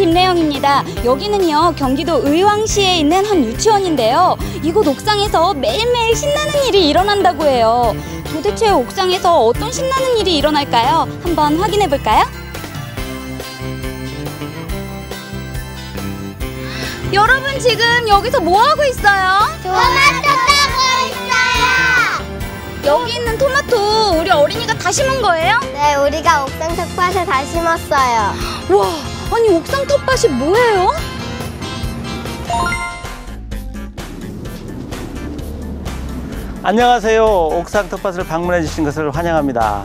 김래영입니다. 여기는요, 경기도 의왕시에 있는 한 유치원인데요. 이곳 옥상에서 매일매일 신나는 일이 일어난다고 해요. 도대체 옥상에서 어떤 신나는 일이 일어날까요? 한번 확인해 볼까요? 여러분, 지금 여기서 뭐 하고 있어요? 토마토 따고 있어요. 여기 있는 토마토 우리 어린이가 다 심은 거예요? 네, 우리가 옥상 텃밭에 다 심었어요. 와, 아니 옥상 텃밭이 뭐예요? 안녕하세요. 옥상 텃밭을 방문해 주신 것을 환영합니다.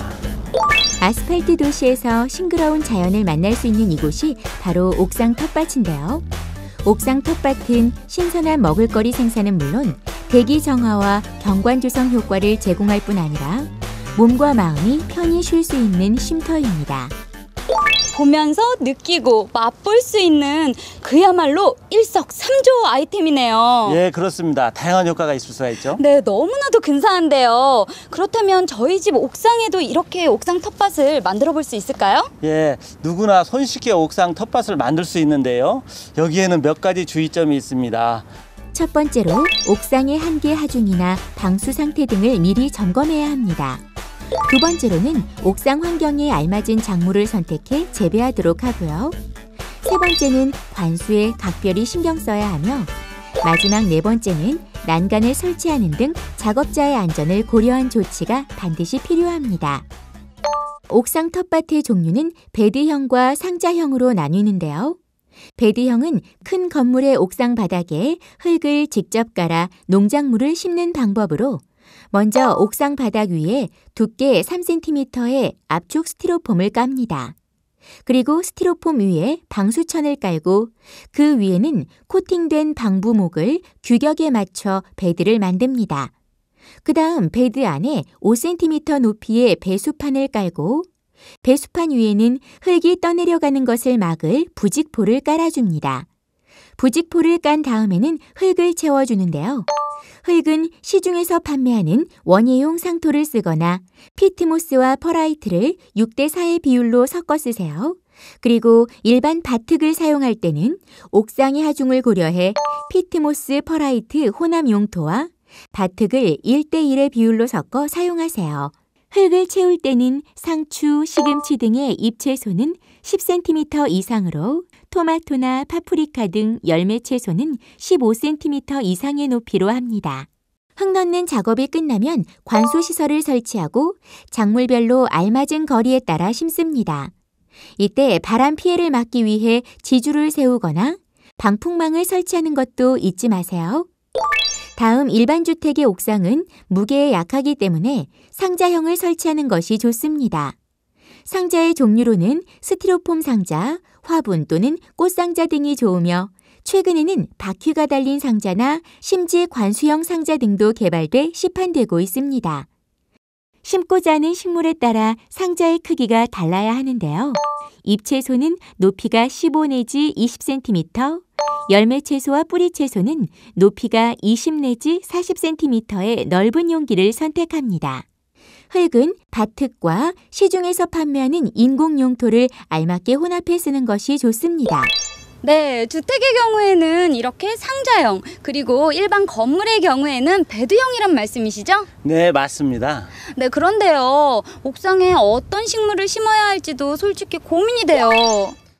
아스팔트 도시에서 싱그러운 자연을 만날 수 있는 이곳이 바로 옥상 텃밭인데요. 옥상 텃밭은 신선한 먹을거리 생산은 물론 대기 정화와 경관 조성 효과를 제공할 뿐 아니라 몸과 마음이 편히 쉴 수 있는 쉼터입니다. 보면서 느끼고 맛볼 수 있는 그야말로 일석삼조 아이템이네요. 예, 그렇습니다. 다양한 효과가 있을 수가 있죠. 네, 너무나도 근사한데요. 그렇다면 저희 집 옥상에도 이렇게 옥상 텃밭을 만들어 볼 수 있을까요? 예, 누구나 손쉽게 옥상 텃밭을 만들 수 있는데요. 여기에는 몇 가지 주의점이 있습니다. 첫 번째로 옥상의 한계 하중이나 방수 상태 등을 미리 점검해야 합니다. 두 번째로는 옥상 환경에 알맞은 작물을 선택해 재배하도록 하고요. 세 번째는 관수에 각별히 신경 써야 하며 마지막 네 번째는 난간을 설치하는 등 작업자의 안전을 고려한 조치가 반드시 필요합니다. 옥상 텃밭의 종류는 베드형과 상자형으로 나뉘는데요. 베드형은 큰 건물의 옥상 바닥에 흙을 직접 깔아 농작물을 심는 방법으로 먼저 옥상 바닥 위에 두께 3cm의 압축 스티로폼을 깝니다. 그리고 스티로폼 위에 방수천을 깔고 그 위에는 코팅된 방부목을 규격에 맞춰 베드를 만듭니다. 그 다음 베드 안에 5cm 높이의 배수판을 깔고 배수판 위에는 흙이 떠내려가는 것을 막을 부직포를 깔아줍니다. 부직포를 깐 다음에는 흙을 채워주는데요. 흙은 시중에서 판매하는 원예용 상토를 쓰거나 피트모스와 퍼라이트를 6대4의 비율로 섞어 쓰세요. 그리고 일반 밭흙을 사용할 때는 옥상의 하중을 고려해 피트모스 퍼라이트 혼합 용토와 밭흙을 1대1의 비율로 섞어 사용하세요. 흙을 채울 때는 상추, 시금치 등의 잎채소는 10cm 이상으로 토마토나 파프리카 등 열매 채소는 15cm 이상의 높이로 합니다. 흙 넣는 작업이 끝나면 관수시설을 설치하고 작물별로 알맞은 거리에 따라 심습니다. 이때 바람 피해를 막기 위해 지주를 세우거나 방풍망을 설치하는 것도 잊지 마세요. 다음 일반 주택의 옥상은 무게에 약하기 때문에 상자형을 설치하는 것이 좋습니다. 상자의 종류로는 스티로폼 상자, 화분 또는 꽃상자 등이 좋으며 최근에는 바퀴가 달린 상자나 심지 관수형 상자 등도 개발돼 시판되고 있습니다. 심고자 하는 식물에 따라 상자의 크기가 달라야 하는데요. 잎채소는 높이가 15 내지 20cm, 열매채소와 뿌리채소는 높이가 20 내지 40cm의 넓은 용기를 선택합니다. 흙은 밭흙과 시중에서 판매하는 인공 용토를 알맞게 혼합해 쓰는 것이 좋습니다. 네, 주택의 경우에는 이렇게 상자형, 그리고 일반 건물의 경우에는 베드형이란 말씀이시죠? 네, 맞습니다. 네, 그런데요, 옥상에 어떤 식물을 심어야 할지도 솔직히 고민이 돼요.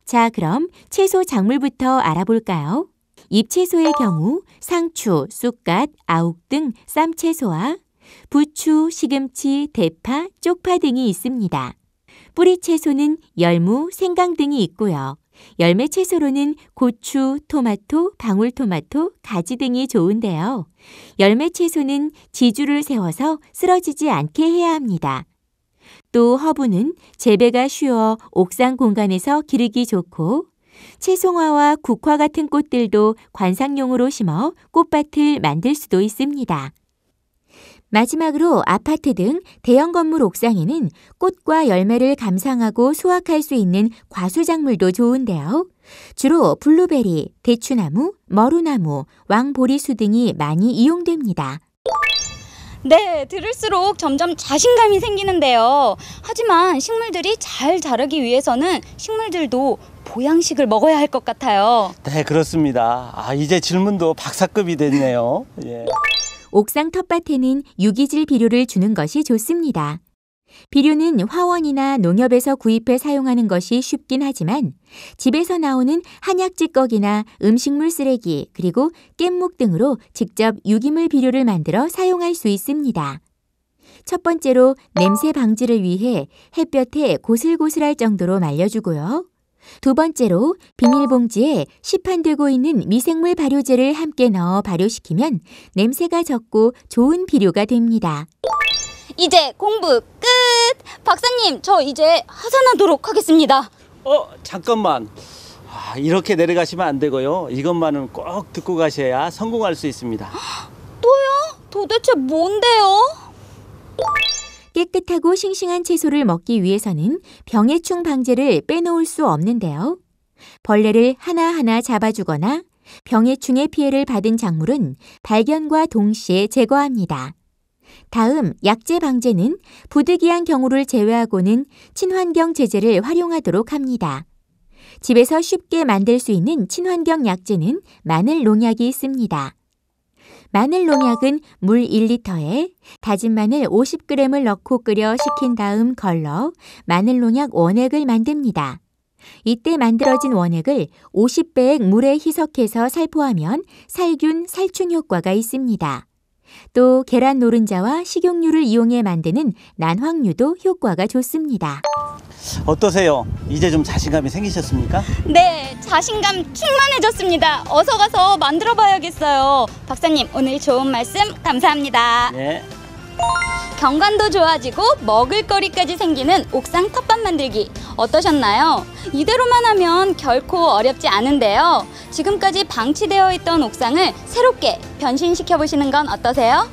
자, 그럼 채소 작물부터 알아볼까요? 잎채소의 경우 상추, 쑥갓, 아욱 등 쌈채소와 부추, 시금치, 대파, 쪽파 등이 있습니다. 뿌리채소는 열무, 생강 등이 있고요. 열매채소로는 고추, 토마토, 방울토마토, 가지 등이 좋은데요. 열매채소는 지주를 세워서 쓰러지지 않게 해야 합니다. 또 허브는 재배가 쉬워 옥상 공간에서 기르기 좋고 채송화와 국화 같은 꽃들도 관상용으로 심어 꽃밭을 만들 수도 있습니다. 마지막으로 아파트 등 대형 건물 옥상에는 꽃과 열매를 감상하고 수확할 수 있는 과수작물도 좋은데요. 주로 블루베리, 대추나무, 머루나무, 왕보리수 등이 많이 이용됩니다. 네, 들을수록 점점 자신감이 생기는데요. 하지만 식물들이 잘 자라기 위해서는 식물들도 보양식을 먹어야 할 것 같아요. 네, 그렇습니다. 이제 질문도 박사급이 됐네요. 예. 옥상 텃밭에는 유기질 비료를 주는 것이 좋습니다. 비료는 화원이나 농협에서 구입해 사용하는 것이 쉽긴 하지만 집에서 나오는 한약 찌꺼기나 음식물 쓰레기 그리고 깻묵 등으로 직접 유기물 비료를 만들어 사용할 수 있습니다. 첫 번째로 냄새 방지를 위해 햇볕에 고슬고슬할 정도로 말려주고요. 두 번째로 비닐봉지에 시판되고 있는 미생물 발효제를 함께 넣어 발효시키면 냄새가 적고 좋은 비료가 됩니다. 이제 공부 끝! 박사님, 저 이제 하산하도록 하겠습니다. 잠깐만. 이렇게 내려가시면 안 되고요. 이것만은 꼭 듣고 가셔야 성공할 수 있습니다. 또요? 도대체 뭔데요? 깨끗하고 싱싱한 채소를 먹기 위해서는 병해충 방제를 빼놓을 수 없는데요. 벌레를 하나하나 잡아주거나 병해충의 피해를 받은 작물은 발견과 동시에 제거합니다. 다음 약재 방제는 부득이한 경우를 제외하고는 친환경 제재를 활용하도록 합니다. 집에서 쉽게 만들 수 있는 친환경 약재는 마늘 농약이 있습니다. 마늘 농약은 물 1리터에 다진 마늘 50g을 넣고 끓여 식힌 다음 걸러 마늘 농약 원액을 만듭니다. 이때 만들어진 원액을 50배액 물에 희석해서 살포하면 살균, 살충 효과가 있습니다. 또 계란 노른자와 식용유를 이용해 만드는 난황유도 효과가 좋습니다. 어떠세요? 이제 좀 자신감이 생기셨습니까? 네, 자신감 충만해졌습니다. 어서 가서 만들어 봐야겠어요. 박사님, 오늘 좋은 말씀 감사합니다. 네. 경관도 좋아지고 먹을거리까지 생기는 옥상 텃밭 만들기 어떠셨나요? 이대로만 하면 결코 어렵지 않은데요. 지금까지 방치되어 있던 옥상을 새롭게 변신시켜 보시는 건 어떠세요?